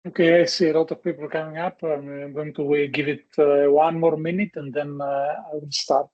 Okay, I see a lot of people coming up. I'm going to give it 1 more minute and then I will start.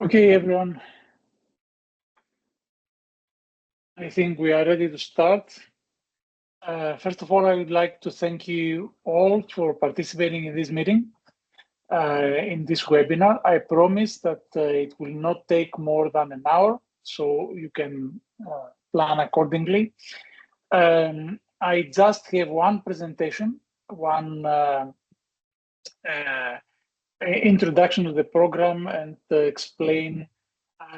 Okay, everyone. I think we are ready to start. First of all, I would like to thank you all for participating in this meeting, in this webinar. I promise that it will not take more than an hour, so you can plan accordingly. I just have one presentation, one introduction to the program, and explain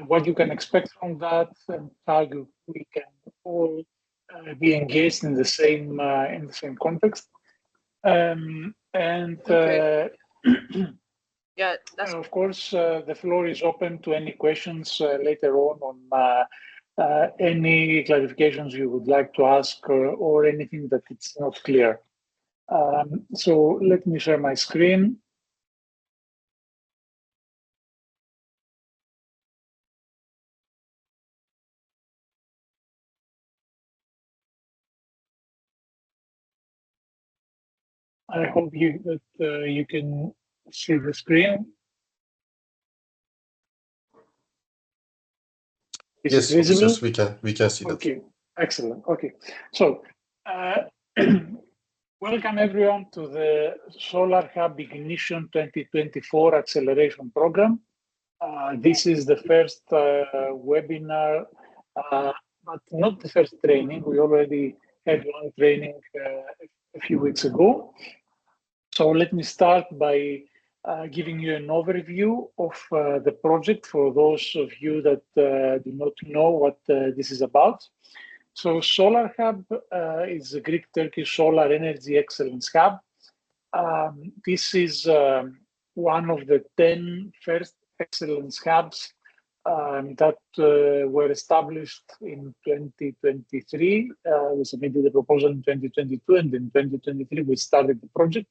what you can expect from that and how we can all be engaged in the same context. Okay. Yeah, that's of course, the floor is open to any questions later on any clarifications you would like to ask or anything that it's not clear. So let me share my screen. I hope you can see the screen. Is Yes, it visible? yes, we can see that. Okay, excellent. Okay, so welcome everyone to the SolarHub Ignition 2024 Acceleration Program. This is the first webinar, but not the first training. We already had one training a few weeks ago. So let me start by giving you an overview of the project for those of you that do not know what this is about. So SolarHub is a Greek-Turkish solar energy excellence hub. This is one of the 10 first excellence hubs that were established in 2023. We submitted the proposal in 2022, and in 2023 we started the project.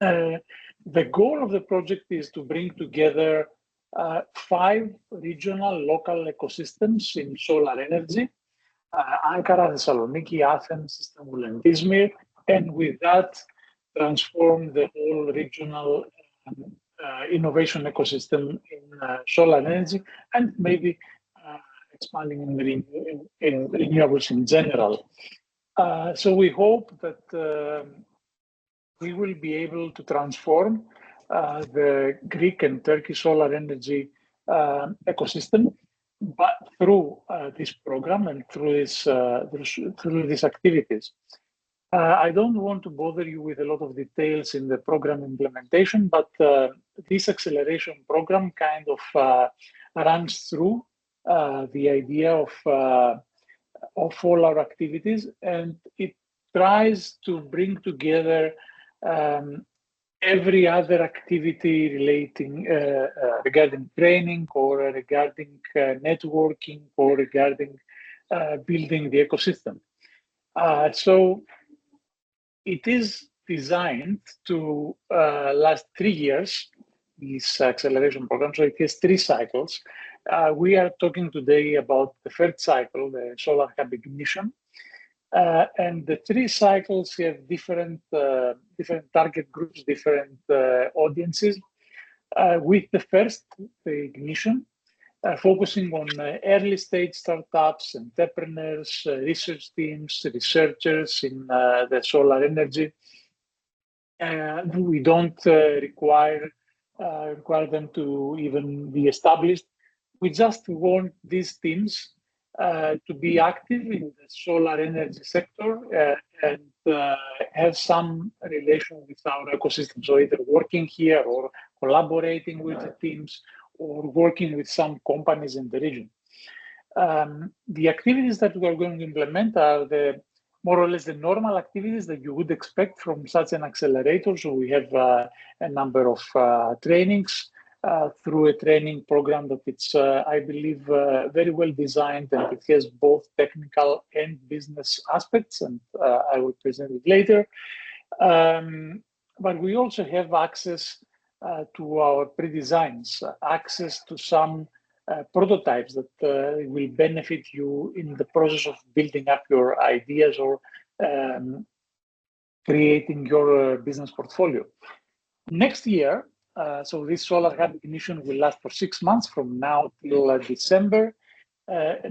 The goal of the project is to bring together 5 regional local ecosystems in solar energy: Ankara, Thessaloniki, Athens, Istanbul, and Izmir, and with that transform the whole regional innovation ecosystem in solar energy, and maybe expanding in renewables in general. So we hope that we will be able to transform the Greek and Turkish solar energy ecosystem, but through this program and through these activities. I don't want to bother you with a lot of details in the program implementation, but this acceleration program kind of runs through the idea of all our activities, and it tries to bring together every other activity relating regarding training or regarding networking or regarding building the ecosystem. So it is designed to last 3 years, this acceleration program. So it has 3 cycles. We are talking today about the first cycle, the SolarHub Ignition. And the 3 cycles have different target groups, different audiences. With the first, the Ignition, focusing on early stage startups, entrepreneurs, research teams, researchers in the solar energy. We don't require them to even be established. We just want these teams to be active in the solar energy sector and have some relation with our ecosystem. So either working here or collaborating with the teams or working with some companies in the region. The activities that we are going to implement are more or less the normal activities that you would expect from such an accelerator. So we have a number of trainings through a training program that it's, I believe, very well designed, and it has both technical and business aspects, and I will present it later. But we also have access to our pre-designs, access to some prototypes that will benefit you in the process of building up your ideas or creating your business portfolio. Next year, so this SolarHub ignition will last for 6 months from now till December.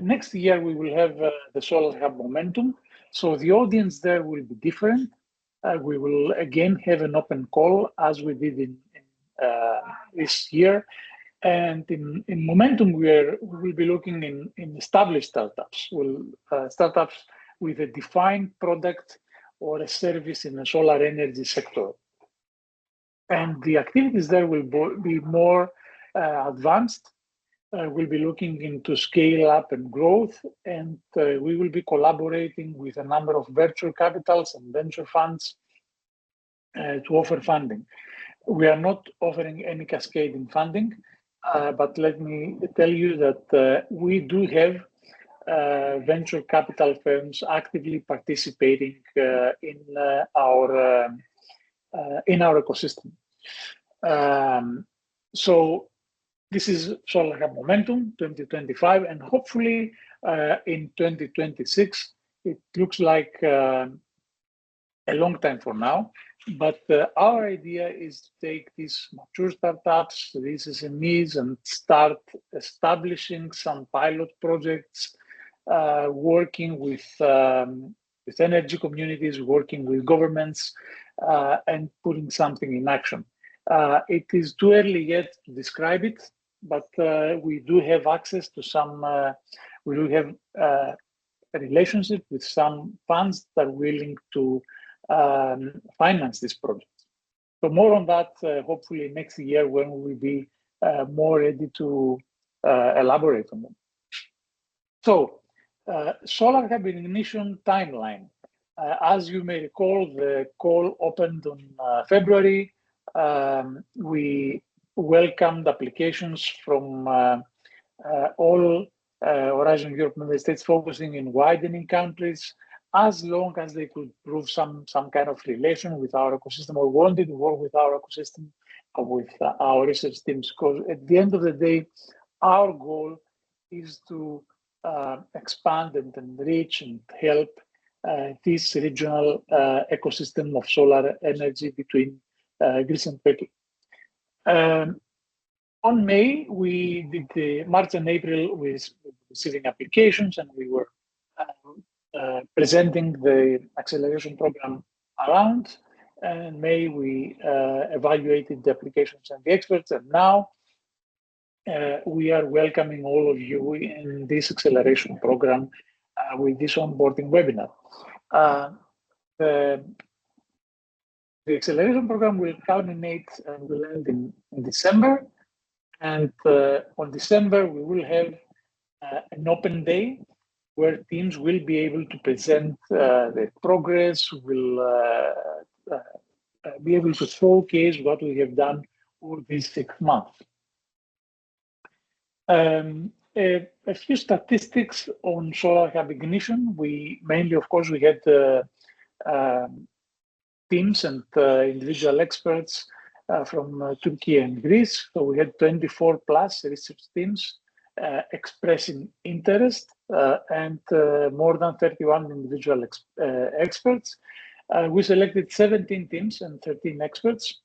Next year, we will have the SolarHub Momentum. So the audience there will be different. We will again have an open call as we did in this year. And in Momentum, we will be looking in established startups, startups with a defined product or a service in the solar energy sector. And the activities there will be more advanced. We'll be looking into scale up and growth, and we will be collaborating with a number of venture capitals and venture funds to offer funding. We are not offering any cascading funding, but let me tell you that we do have venture capital firms actively participating in our ecosystem. So this is SolarHub Momentum 2025, and hopefully in 2026, it looks like a long time from now. But our idea is to take these mature startups, these SMEs, and start establishing some pilot projects, working with energy communities, working with governments, and putting something in action. It is too early yet to describe it, but we do have access to some, we do have a relationship with some funds that are willing to finance this project. So more on that, hopefully next year when we will be more ready to elaborate on them. So SolarHub ignition timeline. As you may recall, the call opened on February. We welcomed applications from all Horizon Europe member states focusing in widening countries, as long as they could prove some kind of relation with our ecosystem or wanted to work with our ecosystem or with our research teams. Because at the end of the day, our goal is to expand and enrich and help this regional ecosystem of solar energy between Greece and Turkey. On May, we did the March and April with receiving applications, and we were presenting the acceleration program around. And in May, we evaluated the applications and the experts, and now we are welcoming all of you in this acceleration program with this onboarding webinar. The acceleration program will culminate and will end in December. And on December, we will have an open day where teams will be able to present their progress, will be able to showcase what we have done over these 6 months. A few statistics on SolarHub ignition. We mainly, of course, we had teams and individual experts from Turkey and Greece. So we had 24 plus research teams expressing interest and more than 31 individual experts. We selected 17 teams and 13 experts,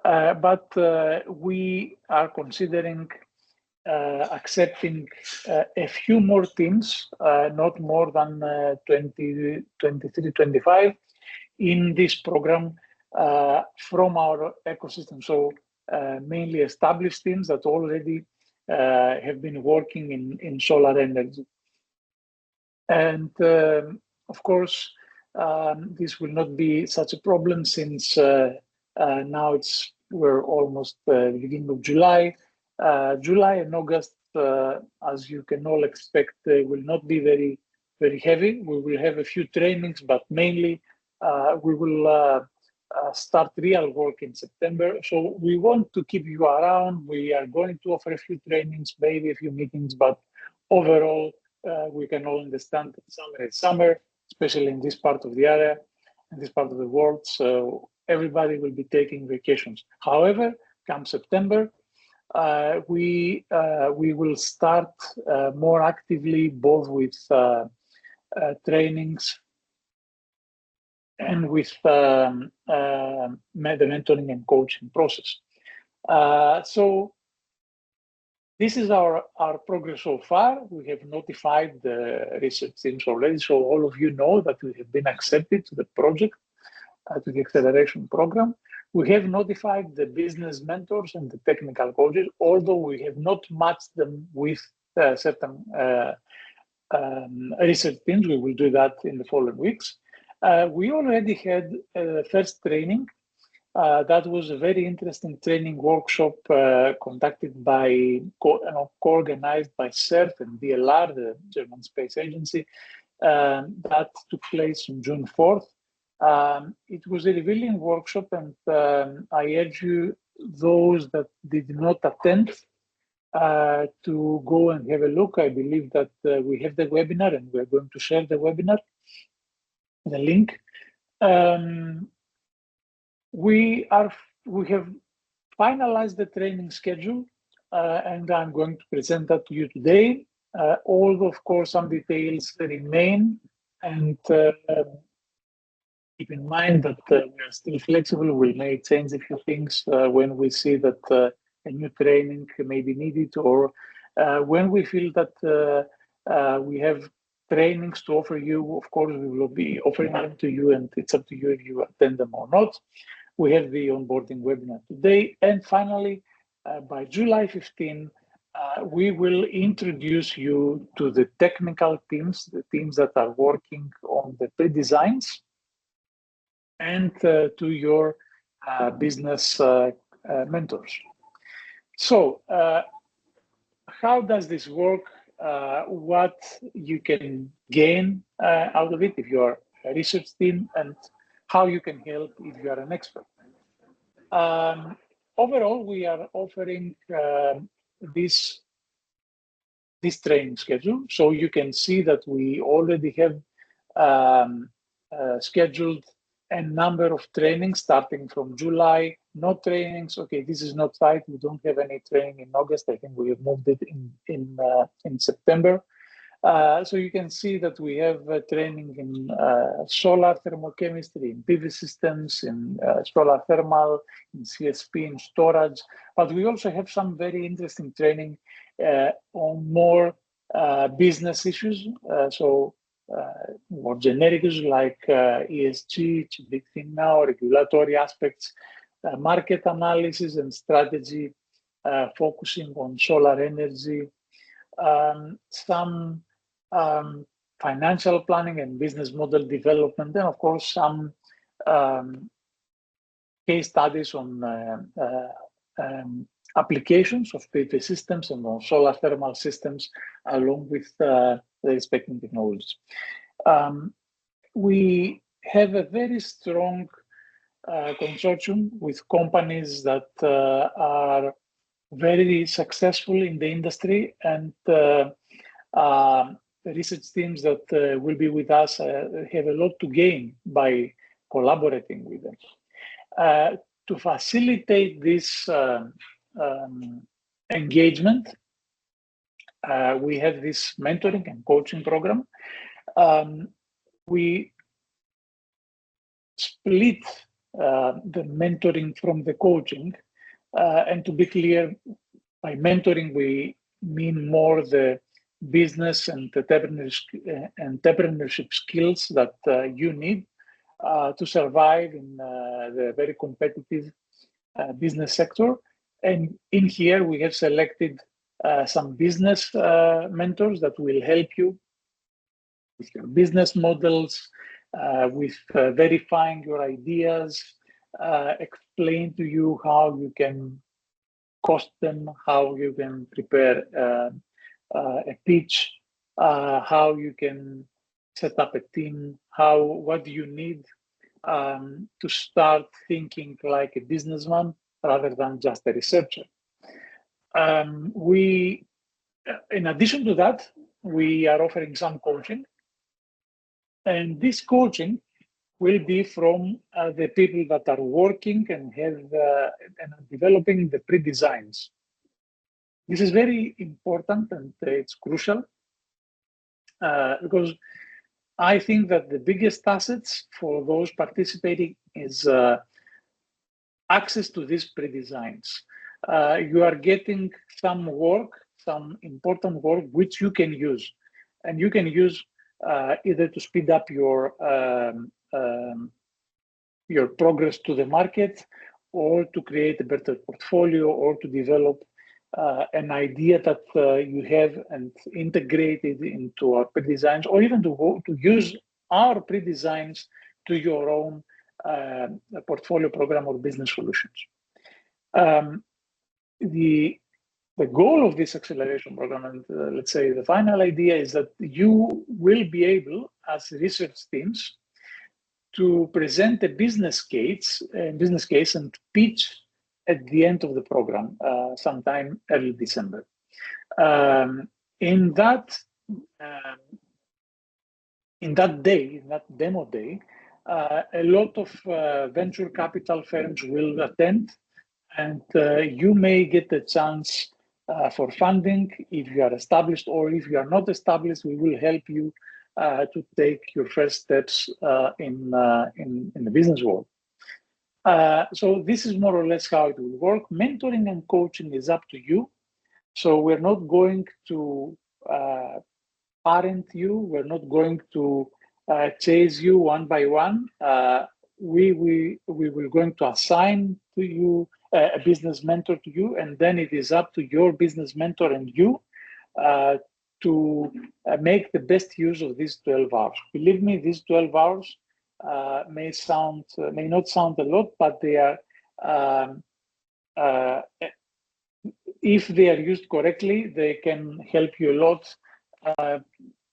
but we are considering accepting a few more teams, not more than 20, 23, 25 in this program from our ecosystem. So mainly established teams that already have been working in solar energy. And of course, this will not be such a problem since now we're almost the beginning of July. July and August, as you can all expect, will not be very, very heavy. We will have a few trainings, but mainly we will start real work in September. So we want to keep you around. We are going to offer a few trainings, maybe a few meetings, but overall, we can all understand that summer is summer, especially in this part of the area, in this part of the world. So everybody will be taking vacations. However, come September, we will start more actively, both with trainings and with the mentoring and coaching process. So this is our progress so far. We have notified the research teams already, so all of you know that we have been accepted to the project, to the acceleration program. We have notified the business mentors and the technical coaches, although we have not matched them with certain research teams. We will do that in the following weeks. We already had a first training. That was a very interesting training workshop conducted by, co-organized by CERT and DLR, the German Space Agency, that took place on June 4th. It was a revealing workshop, and I urge you, those that did not attend, to go and have a look. I believe that we have the webinar, and we're going to share the webinar, the link. We have finalized the training schedule, and I'm going to present that to you today. Although, of course, some details remain, and keep in mind that we are still flexible. We may change a few things when we see that a new training may be needed, or when we feel that we have trainings to offer you. Of course, we will be offering them to you, and it's up to you if you attend them or not. We have the onboarding webinar today. And finally, by July 15, we will introduce you to the technical teams, the teams that are working on the pre-designs, and to your business mentors. So how does this work? What you can gain out of it if you are a research team, and how you can help if you are an expert. Overall, we are offering this training schedule. So you can see that we already have scheduled a number of trainings starting from July. No trainings. Okay, this is not right. We don't have any training in August. I think we have moved it in September. So you can see that we have training in solar thermochemistry, in PV systems, in solar thermal, in CSP, in storage. But we also have some very interesting training on more business issues. So more generic issues like ESG, it's a big thing now, regulatory aspects, market analysis and strategy, focusing on solar energy, some financial planning and business model development, and of course some case studies on applications of PV systems and on solar thermal systems, along with the respective technologies. We have a very strong consortium with companies that are very successful in the industry, and the research teams that will be with us have a lot to gain by collaborating with them. To facilitate this engagement, we have this mentoring and coaching program. We split the mentoring from the coaching, and to be clear, by mentoring, we mean more the business and entrepreneurship skills that you need to survive in the very competitive business sector. And in here, we have selected some business mentors that will help you with your business models, with verifying your ideas, explain to you how you can cost them, how you can prepare a pitch, how you can set up a team, what do you need to start thinking like a businessman rather than just a researcher. In addition to that, we are offering some coaching, and this coaching will be from the people that are working and have and are developing the pre-designs. This is very important and it's crucial because I think that the biggest assets for those participating is access to these pre-designs. You are getting some work, some important work, which you can use. And you can use either to speed up your progress to the market, or to create a better portfolio, or to develop an idea that you have and integrate it into our pre-designs, or even to use our pre-designs to your own portfolio program or business solutions. The goal of this acceleration program, and let's say the final idea, is that you will be able, as research teams, to present a business case and pitch at the end of the program, sometime early December. In that demo day, a lot of venture capital firms will attend, and you may get a chance for funding if you are established, or if you are not established, we will help you to take your first steps in the business world. So this is more or less how it will work. Mentoring and coaching is up to you. So we're not going to parent you. We're not going to chase you one by one. We will going to assign to you a business mentor to you, and then it is up to your business mentor and you to make the best use of these 12 hours. Believe me, these 12 hours may not sound a lot, but they are, if they are used correctly, they can help you a lot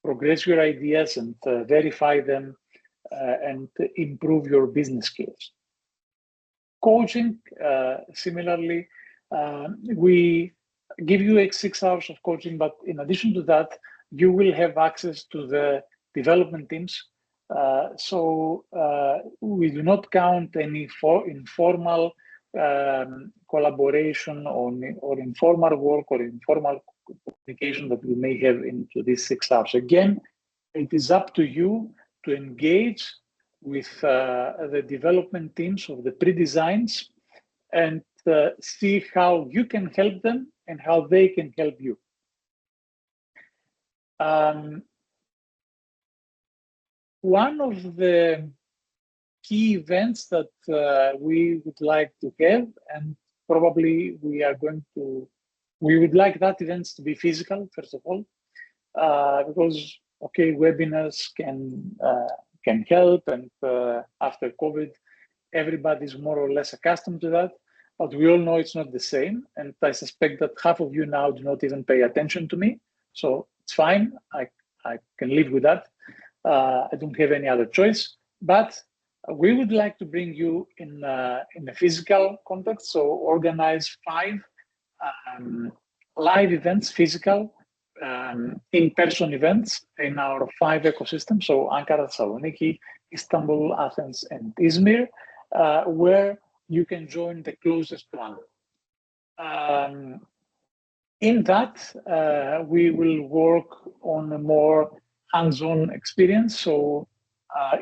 progress your ideas and verify them and improve your business skills. Coaching, similarly, we give you 6 hours of coaching, but in addition to that, you will have access to the development teams. So we do not count any informal collaboration or informal work or informal communication that we may have into these 6 hours. Again, it is up to you to engage with the development teams of the pre-designs and see how you can help them and how they can help you. One of the key events that we would like to have, and probably we would like that events to be physical, first of all, because, okay, webinars can help, and after COVID, everybody's more or less accustomed to that, but we all know it's not the same, and I suspect that half of you now do not even pay attention to me, so it's fine, I can live with that. I don't have any other choice, but we would like to bring you in a physical context, so organize 5 live events, physical, in-person events in our 5 ecosystems, so Ankara, Thessaloniki, Istanbul, Athens, and Izmir, where you can join the closest one. In that, we will work on a more hands-on experience, so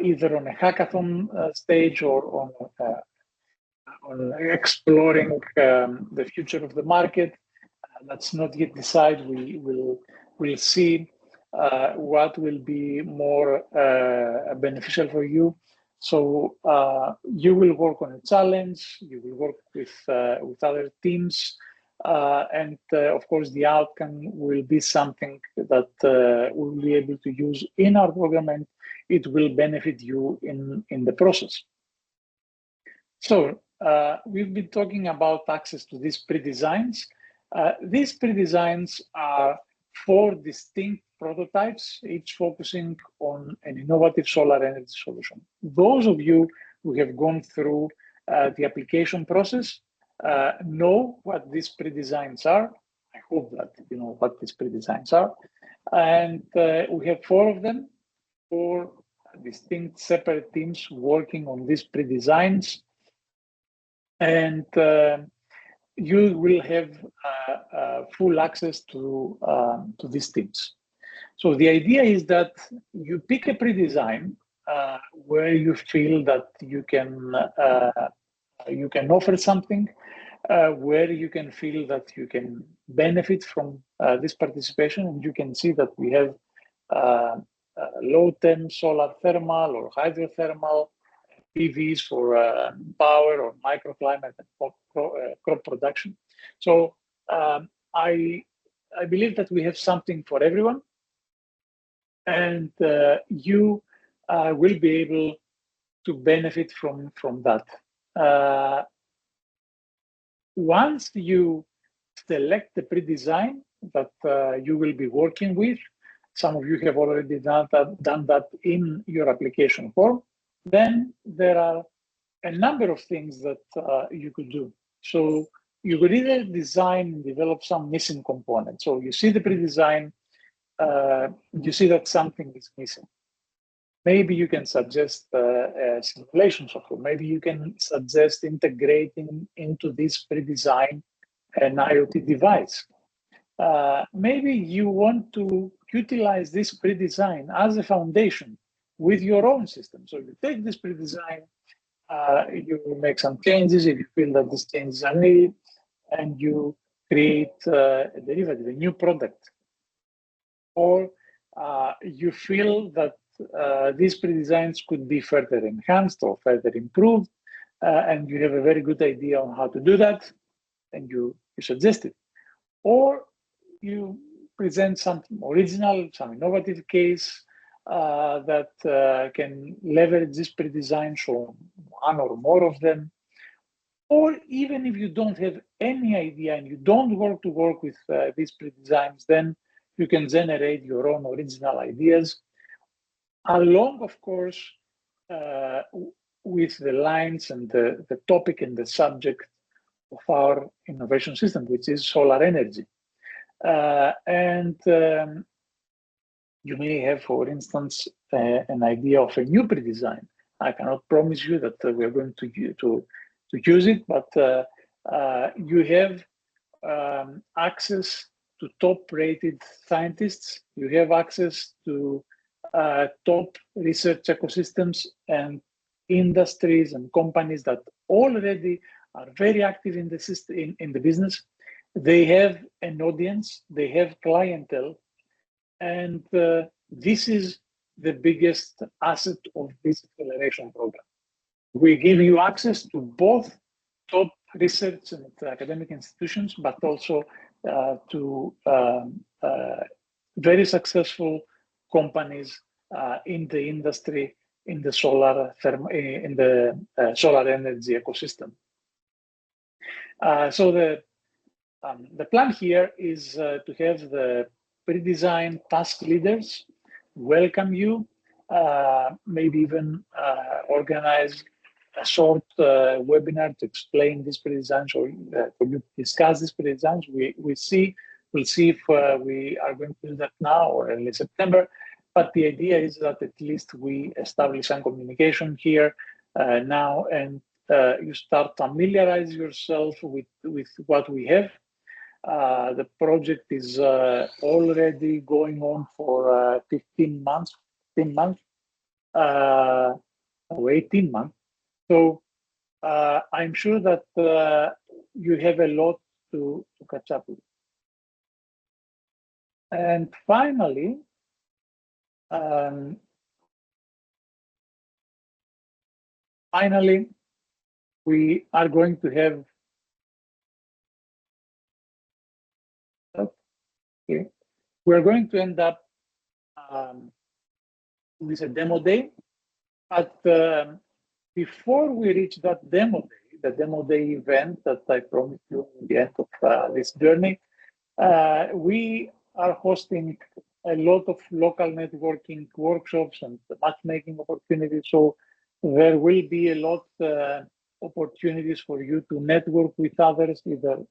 either on a hackathon stage or on exploring the future of the market, That's not yet decided. We'll see what will be more beneficial for you. So you will work on a challenge. You will work with other teams, and of course, the outcome will be something that we'll be able to use in our program, and it will benefit you in the process. So we've been talking about access to these pre-designs. These pre-designs are 4 distinct prototypes, each focusing on an innovative solar energy solution. Those of you who have gone through the application process know what these pre-designs are. I hope that you know what these pre-designs are. And we have 4 of them, 4 distinct separate teams working on these pre-designs. And you will have full access to these teams. So the idea is that you pick a pre-design where you feel that you can offer something, where you can feel that you can benefit from this participation, and you can see that we have low-temp solar thermal or hydrothermal, PVs for power or microclimate and crop production. So I believe that we have something for everyone, and you will be able to benefit from that. Once you select the pre-design that you will be working with, some of you have already done that in your application form, then there are a number of things that you could do. So you could either design and develop some missing components. So you see the pre-design, you see that something is missing. Maybe you can suggest a simulation software. Maybe you can suggest integrating into this pre-design an IoT device. Maybe you want to utilize this pre-design as a foundation with your own system. So you take this pre-design, you make some changes if you feel that these changes are needed, and you create a derivative, a new product. Or you feel that these pre-designs could be further enhanced or further improved, and you have a very good idea on how to do that, and you suggest it. Or you present something original, some innovative case that can leverage this pre-design, so 1 or more of them. Or even if you don't have any idea and you don't want to work with these pre-designs, then you can generate your own original ideas, along, of course, with the lines and the topic and the subject of our innovation system, which is solar energy. You may have, for instance, an idea of a new pre-design. I cannot promise you that we're going to use it, but you have access to top-rated scientists. You have access to top research ecosystems and industries and companies that already are very active in the system, in the business. They have an audience, they have clientele, and this is the biggest asset of this acceleration program. We give you access to both top research and academic institutions, but also to very successful companies in the industry, in the solar energy ecosystem. So the plan here is to have the pre-designed task leaders welcome you, maybe even organize a short webinar to explain these pre-designs, or for you to discuss these pre-designs. We'll see if we are going to do that now or early September. But the idea is that at least we establish some communication here now, and you start familiarize yourself with what we have. The project is already going on for 15 months, 10 months, or 18 months. So I'm sure that you have a lot to catch up with. And finally, we are going to have we're going to end up with a demo day. But before we reach that demo day, the demo day event that I promised you at the end of this journey, we are hosting a lot of local networking workshops and matchmaking opportunities. So there will be a lot of opportunities for you to network with others, either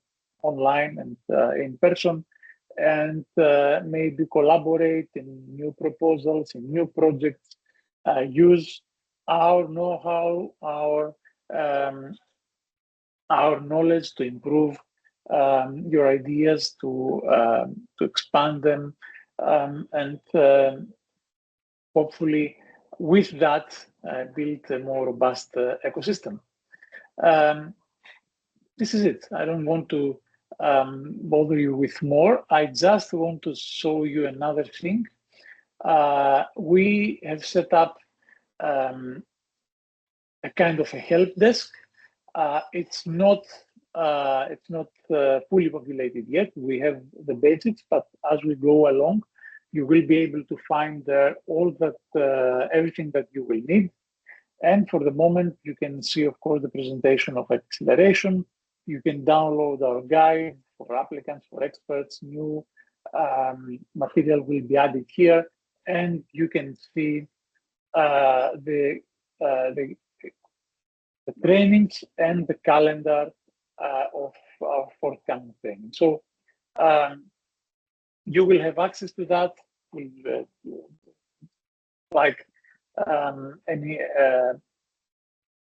online and in person, and maybe collaborate in new proposals, in new projects, use our know-how, our knowledge to improve your ideas, to expand them, and hopefully with that build a more robust ecosystem. This is it. I don't want to bother you with more. I just want to show you another thing. We have set up a kind of a help desk. It's not fully populated yet. We have the basics, but as we go along, you will be able to find all that everything that you will need. And for the moment, you can see, of course, the presentation of acceleration. You can download our guide for applicants, for experts. New material will be added here, and you can see the trainings and the calendar of our forthcoming training. So you will have access to that with like an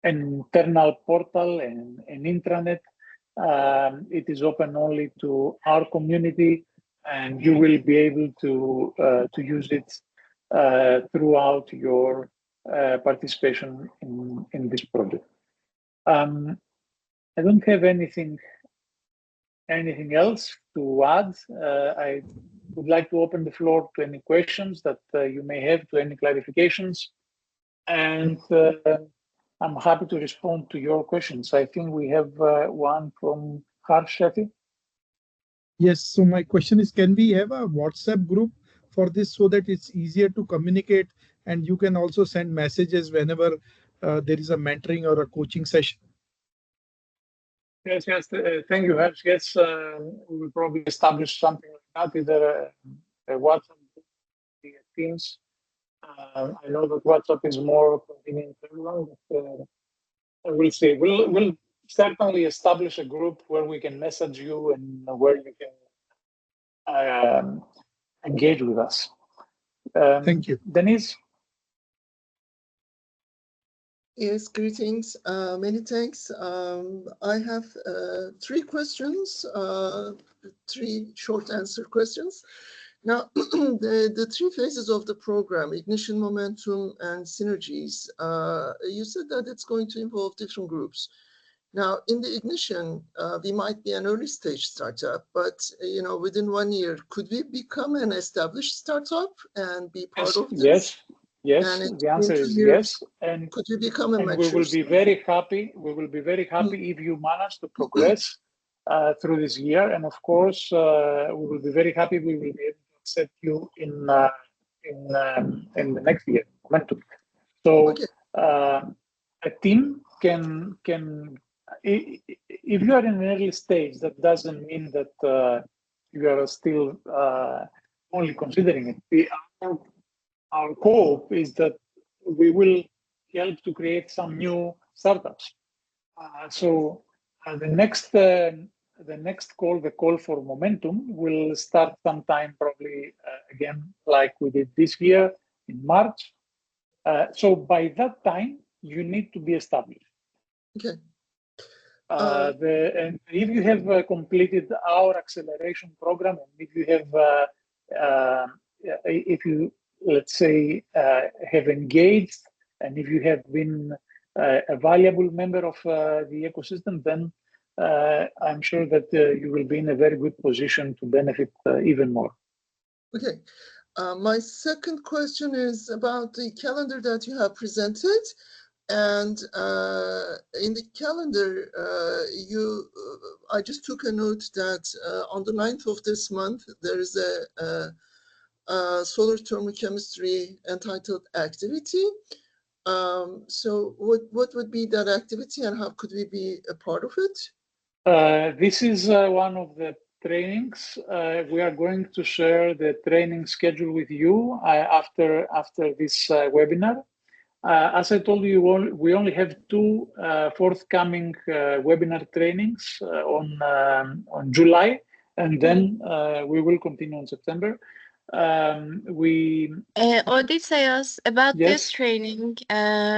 internal portal and an intranet. It is open only to our community, and you will be able to use it throughout your participation in this project. I don't have anything else to add. I would like to open the floor to any questions that you may have, to any clarifications, and I'm happy to respond to your questions. I think we have one from Harsh Shafi. Yes, so my question is, can we have a WhatsApp group for this so that it's easier to communicate, and you can also send messages whenever there is a mentoring or a coaching session? Yes, thank you, Harsh. Yes, we will probably establish something like that, either a WhatsApp group, via Teams. I know that WhatsApp is more convenient for everyone, but we'll see. We'll certainly establish a group where we can message you and where you can engage with us. Thank you. Denise? Yes, greetings. Many thanks. I have 3 questions, 3 short answer questions. Now, the 3 phases of the program, ignition, momentum, and synergies, you said that it's going to involve different groups. Now, in the ignition, we might be an early stage startup, but within 1 year, could we become an established startup and be part of this? Yes, the answer is yes. And could we become a mature we will be very happy. We will be very happy if you manage to progress through this year. And of course, we will be very happy. We will be able to accept you in the next year momentum. So a team can if you are in an early stage, that doesn't mean that you are still only considering it. Our hope is that we will help to create some new startups. So the next call, the call for momentum, will start sometime probably again like we did this year in March. So by that time, you need to be established. Okay. And if you have completed our acceleration program, and if you have, if you, let's say, have engaged, and if you have been a valuable member of the ecosystem, then I'm sure that you will be in a very good position to benefit even more. Okay. My second question is about the calendar that you have presented. And in the calendar, I just took a note that on the 9th of this month, there is a solar thermochemistry entitled activity. So what would be that activity and how could we be a part of it? This is one of the trainings. We are going to share the training schedule with you after this webinar. As I told you, we only have two forthcoming webinar trainings on July, and then we will continue in September. Odysseus, about Yes. this training.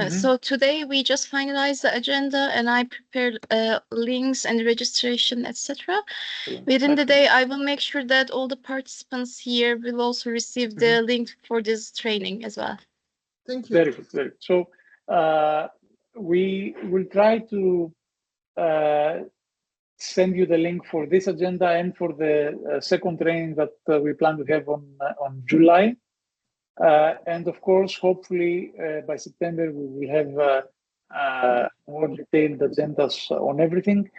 So today we just finalized the agenda and I prepared links and registration, etc. Within the day, I will make sure that all the participants here will also receive the link for this training as well. Thank you. Very good. Very good. So we will try to send you the link for this agenda and for the second training that we plan to have on July. And of course, hopefully by September, we will have more detailed agendas on everything.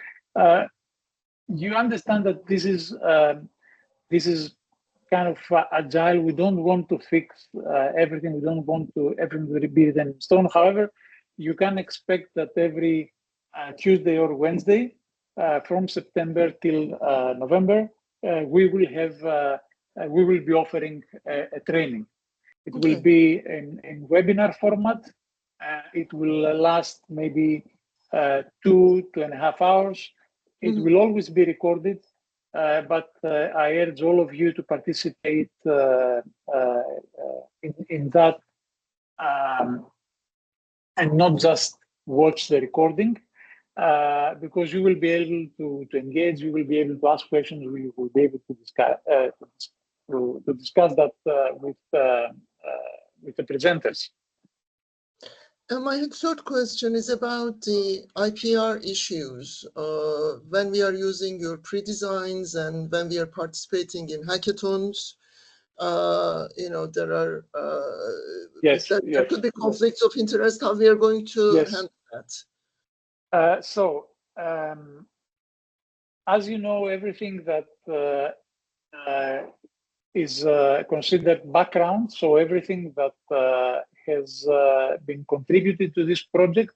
You understand that this is kind of agile. We don't want to fix everything. We don't want everything to be written in stone. However, you can expect that every Tuesday or Wednesday from September till November, we will be offering a training. It will be in webinar format. It will last maybe 2.5 hours. It will always be recorded, but I urge all of you to participate in that and not just watch the recording, because you will be able to engage, you will be able to ask questions, we will be able to discuss that with the presenters. And my third question is about the IPR issues. When we are using your pre-designs and when we are participating in hackathons, there are there could be conflicts of interest. How we are going to handle that? So, as you know, everything that is considered background, so everything that has been contributed to this project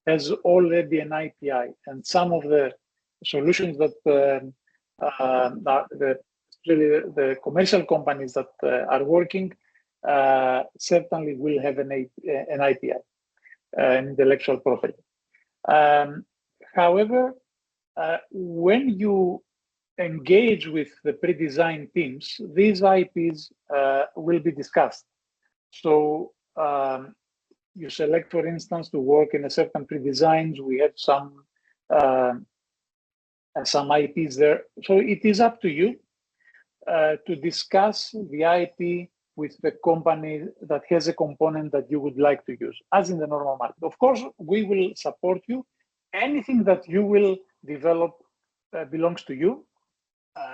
has already an IPI, and some of the solutions that the commercial companies that are working certainly will have an IPI, intellectual property. However, when you engage with the pre-designed teams, these IPs will be discussed. So you select, for instance, to work in a certain pre-designs. We have some IPs there. So it is up to you to discuss the IP with the company that has a component that you would like to use, as in the normal market. Of course, we will support you. Anything that you will develop belongs to you.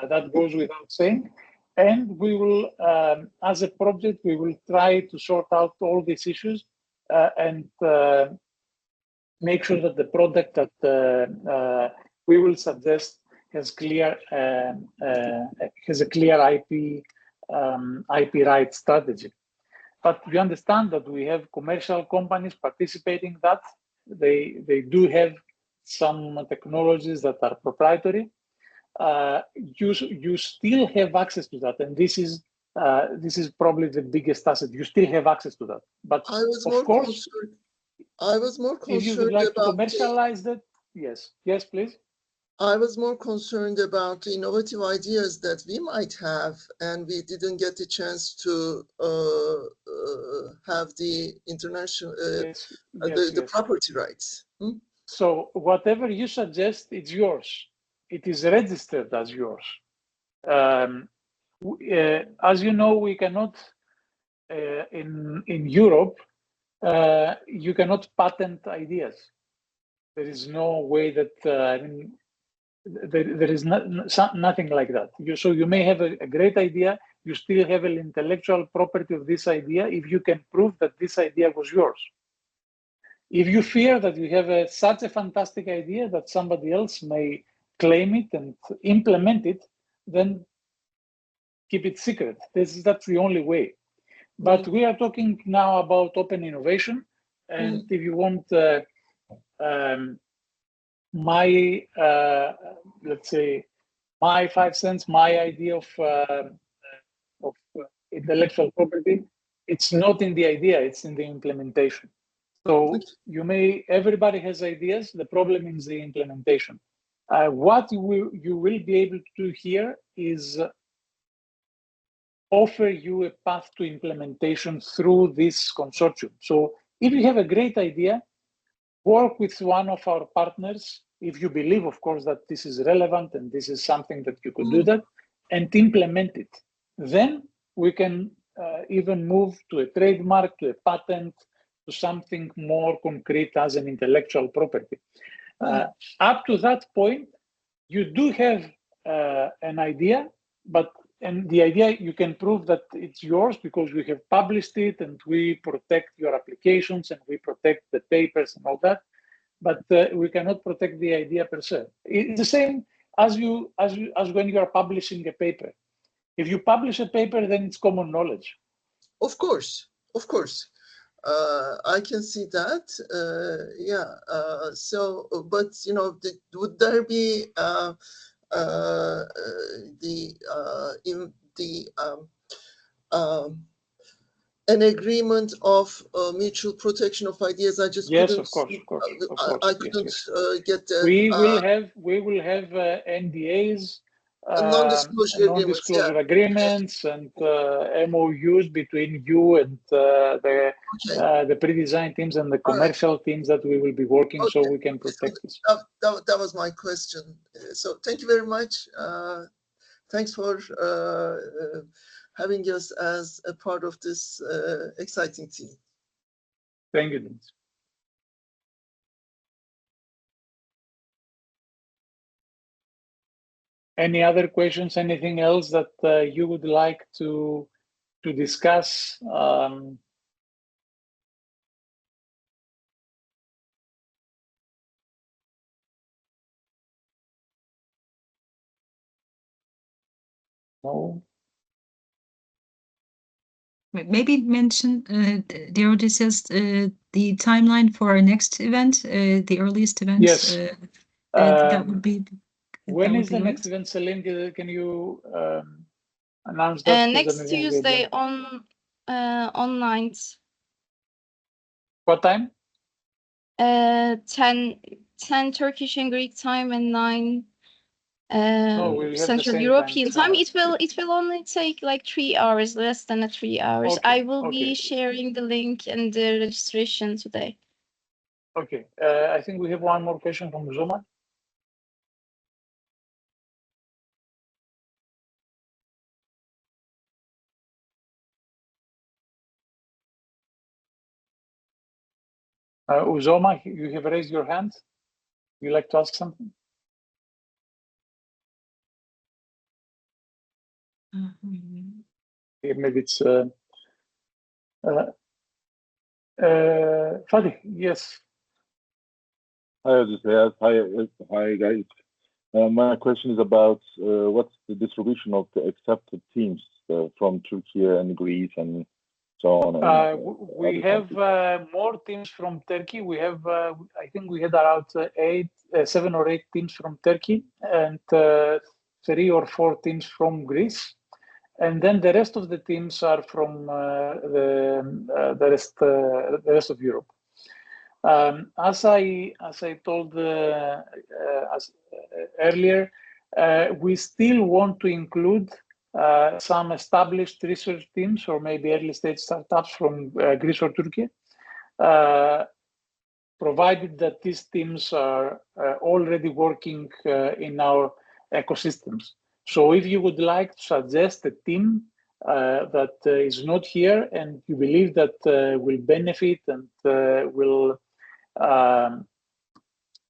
That goes without saying. And we will, as a project, we will try to sort out all these issues and make sure that the product that we will suggest has a clear IP right strategy. But we understand that we have commercial companies participating in that. They do have some technologies that are proprietary. You still have access to that, and this is probably the biggest asset. You still have access to that. But I was more concerned. If you would like to commercialize that, yes, please. I was more concerned about the innovative ideas that we might have, and we didn't get the chance to have the international the property rights. So whatever you suggest, it's yours. It is registered as yours. As you know, we cannot in Europe. You cannot patent ideas. There is no way that there is nothing like that. So you may have a great idea. you still have an intellectual property of this idea if you can prove that this idea was yours. If you fear that you have such a fantastic idea that somebody else may claim it and implement it, then keep it secret. That's the only way. But we are talking now about open innovation. And if you want let's say, my 5 cents, my idea of intellectual property, it's not in the idea, it's in the implementation. So everybody has ideas, the problem is the implementation. What you will be able to do here is offer you a path to implementation through this consortium. So if you have a great idea, work with one of our partners, if you believe, of course, that this is relevant and this is something that you could do that, and implement it. Then we can even move to a trademark, to a patent, to something more concrete as an intellectual property. Up to that point, you do have an idea, and the idea, you can prove that it's yours because we have published it and we protect your applications and we protect the papers and all that, but we cannot protect the idea per se. It's the same as when you are publishing a paper. If you publish a paper, then it's common knowledge. Of course, of course. I can see that. So, but you know, would there be an agreement of mutual protection of ideas? I just yes, couldn't. Of course. I couldn't get that. We will have NDAs, non-disclosure agreements, and MOUs between you and the pre-design teams and the commercial teams that we will be working, so we can protect this. That was my question. So thank you very much. Thanks for having us as a part of this exciting team. Thank you, Denise. Any other questions? Anything else that you would like to discuss? No. Maybe mention, dear Odysseus, the timeline for our next event, the earliest event. Yes. That would be. When is the next event, Celine? Can you announce that? Next Tuesday on 9th. What time? 10 Turkish and Greek time and 9 Central European time. It will only take like 3 hours, less than 3 hours. Okay. I will be sharing the link and the registration today. Okay. I think we have one more question from Zoma. Uzoma, you have raised your hand. You like to ask something? Maybe it's Fadi. Yes. Hi, Odysseus. Hi, guys. My question is about what's the distribution of the accepted teams from Turkey and Greece and so on. We have more teams from Turkey. We have, I think we had around 7 or 8 teams from Turkey and 3 or 4 teams from Greece. And then the rest of the teams are from the rest of Europe. As I told earlier, we still want to include some established research teams or maybe early stage startups from Greece or Türkiye, provided that these teams are already working in our ecosystems. So if you would like to suggest a team that is not here and you believe that will benefit and will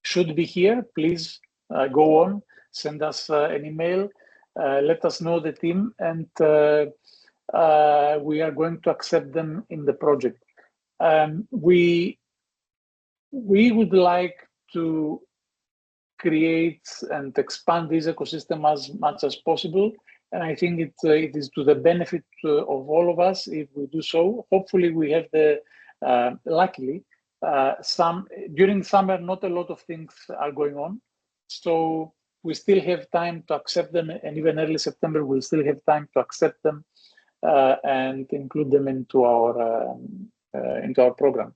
should be here, please go on, send us an email. let us know the team, and we are going to accept them in the project. We would like to create and expand this ecosystem as much as possible, and I think it is to the benefit of all of us if we do so. Hopefully, we have the luckily during summer, not a lot of things are going on, so we still have time to accept them, and even early September we'll still have time to accept them and include them into our program.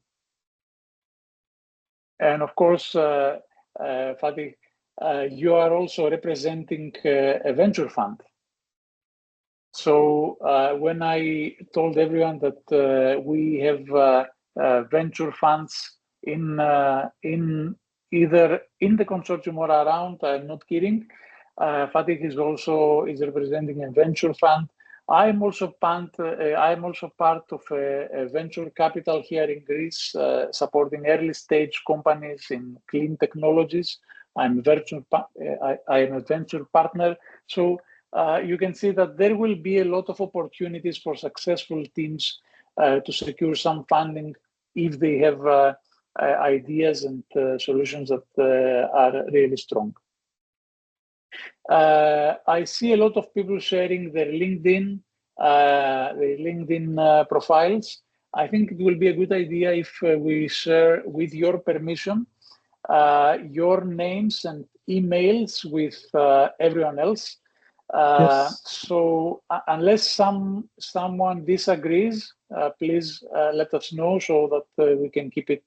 And of course, Fatih, you are also representing a venture fund. So when I told everyone that we have venture funds in either in the consortium or around, I'm not kidding. Fatih is representing a venture fund. I'm also part of a venture capital here in Greece, supporting early stage companies in clean technologies. I'm a venture partner. So you can see that there will be a lot of opportunities for successful teams to secure some funding if they have ideas and solutions that are really strong. I see a lot of people sharing their LinkedIn profiles. I think it will be a good idea if we share, with your permission, your names and emails with everyone else. Yes. So unless someone disagrees, please let us know so that we can keep it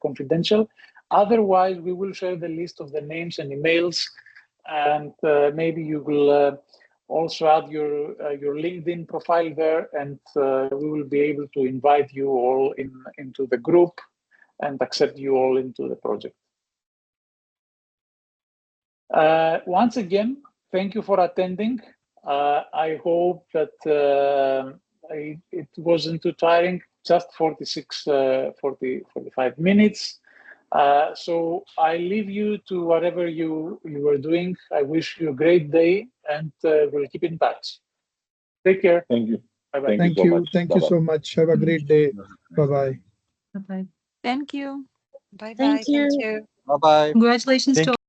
confidential. Otherwise, we will share the list of the names and emails, and maybe you will also add your LinkedIn profile there, and we will be able to invite you all into the group and accept you all into the project. Once again, thank you for attending. I hope that it wasn't too tiring, just 45 minutes. So I leave you to whatever you are doing. I wish you a great day, and we'll keep in touch. Take care. Thank you. Bye-bye. Thank you. Thank you so much. Have a great day. Bye-bye. Bye-bye. Thank you. Thank you. Bye-bye. Congratulations to